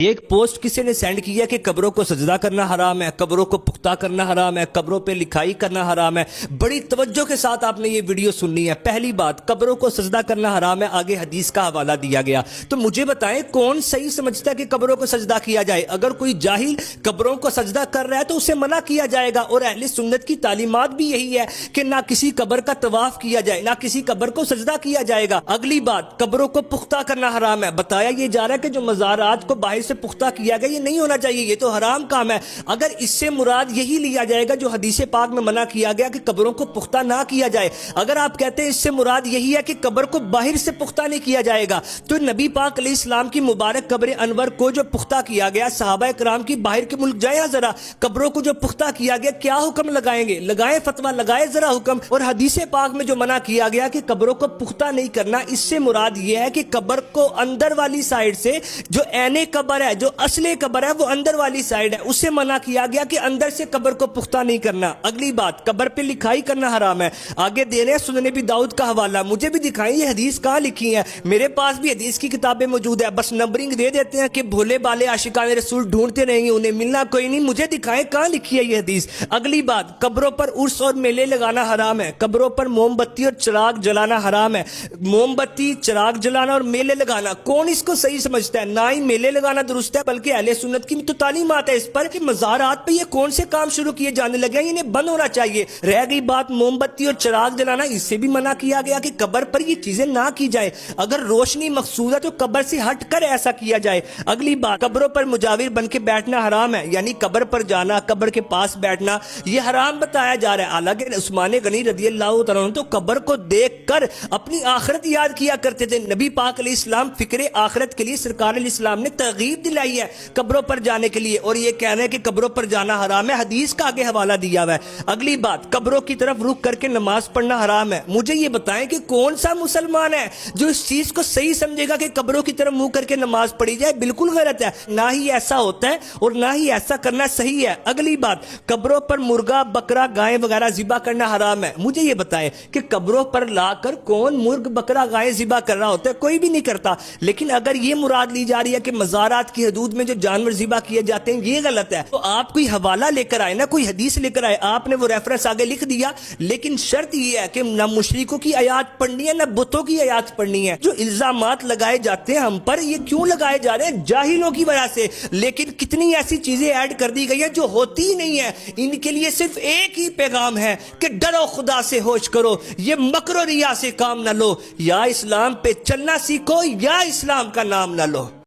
ایک پوسٹ کسی نے سینڈ کیا کہ قبروں کو سجدہ کرنا حرام ہے، قبروں کو پختہ کرنا حرام ہے، قبروں پہ لکھائی کرنا حرام ہے۔ بڑی توجہ کے ساتھ آپ نے یہ ویڈیو سننی ہے۔ پہلی بات، قبروں کو سجدہ کرنا حرام ہے، آگے حدیث کا حوالہ دیا گیا۔ تو مجھے بتائیں کون صحیح سمجھتا ہے کہ قبروں کو سجدہ کیا جائے؟ اگر کوئی جاہل قبروں کو سجدہ کر رہا ہے تو اسے منع کیا جائے گا، اور اہل سنت کی تعلیمات بھی یہی ہے کہ نہ کسی قبر کا طواف کیا جائے، نہ کسی قبر کو سجدہ کیا جائے گا۔ اگلی بات، قبروں کو پختہ کرنا حرام ہے۔ بتایا یہ جا رہا ہے کہ جو مزارات کو باہر سے پختہ کیا گیا یہ نہیں ہونا چاہیے، یہ تو حرام کام ہے۔ اگر اس سے مراد یہی لیا جائے گا جو حدیث پاک میں منع کیا گیا کہ قبروں کو پختہ نہ کیا جائے، اگر آپ کہتے ہیں اس سے مراد یہی ہے کہ قبر کو باہر سے پختہ نہیں کیا جائے گا، تو نبی پاک علیہ السلام کی مبارک قبر انور کو جو پختہ کیا گیا، صحابہ کرام کی باہر کے ملک جائیں ذرا، قبروں کو جو پختہ کیا گیا کیا حکم لگائیں گے؟ لگائیں فتویٰ، لگائیں ذرا حکم۔ اور حدیث پاک میں جو منع کیا گیا کہ قبروں کو پختہ نہیں کرنا، اس سے مراد یہ ہے کہ قبر کو اندر والی سائڈ سے، جو عین قبر ہے، جو اصل قبر ہے وہ اندر والی سائڈ ہے، اسے منع کیا گیا کہ اندر سے قبر کو پختہ نہیں کرنا۔ اگلی بات، قبر پہ لکھائی کرنا حرام ہے۔ آگے دے رہے ہیں سنن نبی داؤد کا حوالہ، مجھے بھی دکھائیں یہ حدیث کہاں لکھی ہے؟ میرے پاس بھی حدیث کی کتابیں موجود ہے، بس نمبرنگ دے دیتے ہیں کہ بھولے بالے عاشقان رسول ڈھونڈتے رہیں گے، انہیں ملنا کوئی نہیں۔ مجھے دکھائیں کہاں لکھی ہے یہ حدیث۔ اگلی بات، قبروں پر عرس اور میلے لگانا حرام ہے، قبروں پر موم بتی اور چراغ جلانا حرام ہے۔ موم بتی، چراغ جلانا اور میلے لگانا، کون اس کو صحیح سمجھتا ہے؟ نہ ہی میلے لگانا درست ہے، بلکہ اہل سنت کی تو تعلیمات ہے اس پر کہ مزارات پہ یہ کون سے کام شروع کیے جانے لگے ہیں، انہیں بند ہونا چاہیے۔ رہ گئی بات موم بتی اور چراغ جلانا، اس سے بھی منع کیا گیا کہ قبر پر یہ چیزیں نہ کی جائے۔ اگر روشنی مقصود ہے تو قبر سے ہٹ کر ایسا کیا جائے۔ اگلی بات، قبروں پر مجاور بن کے بیٹھنا حرام ہے، یعنی قبر پر جانا، قبر کے پاس بیٹھنا، یہ حرام بتایا جا رہا ہے۔ حالانکہ عثمان غنی رضی اللہ تعالیٰ عنہ تو قبر کو دیکھ کر اپنی آخرت یاد کیا کرتے تھے۔ نبی پاک علیہ السلام فکر آخرت کے لیے سرکار علیہ السلام نے ترغیب دلائی ہے قبروں پر جانے کے لیے، اور یہ کہنا ہے کہ قبروں پر جانا حرام ہے، حدیث کا آگے حوالہ دیا ہوا ہے۔ اگلی بات، قبروں کی طرف رخ کر کے نماز پڑھنا حرام ہے۔ مجھے یہ بتائیں کہ کون سا مسلمان ہے جو اس چیز کو صحیح سمجھے گا کہ قبروں کی طرف منہ کر کے نماز پڑھی جائے؟ بالکل غلط ہے، نہ ہی ایسا ہوتا ہے اور نہ ہی ایسا کرنا صحیح ہے۔ اگلی بات، قبروں پر مرغا، بکرا، گائے وغیرہ ذبح کرنا حرام ہے۔ مجھے یہ بتائیں کہ قبروں پر لا کر کون مرغ، بکرا، گائے ذبح کر رہا ہوتا ہے؟ کوئی بھی نہیں کرتا۔ لیکن اگر یہ مراد لی جا رہی ہے کہ مزارات کی حدود میں جو جانور ذبح کیے جاتے ہیں یہ غلط ہے، تو آپ کوئی حوالہ لے کر آئے نا، کوئی حدیث لے کر آئے۔ آپ نے وہ ریفرنس آگے لکھ دیا، لیکن شرط یہ ہے کہ نہ مشرکوں کی آیات پڑھنی ہے نہ بتوں کی آیات پڑھنی ہے۔ جو الزامات لگائے جاتے ہیں ہم پر، یہ کیوں لگائے جا رہے ہیں؟ جاہلوں کی وجہ سے۔ لیکن کتنی ایسی چیزیں ایڈ کر دی گئی ہیں جو ہوتی ہی نہیں ہے۔ ان کے لیے صرف ایک ہی پیغام ہے کہ ڈرو، خدا سے ہوش کرو، یہ مکر و ریا سے کام نہ لو، یا اسلام پہ چلنا سیکھو یا اسلام کا نام نہ لو۔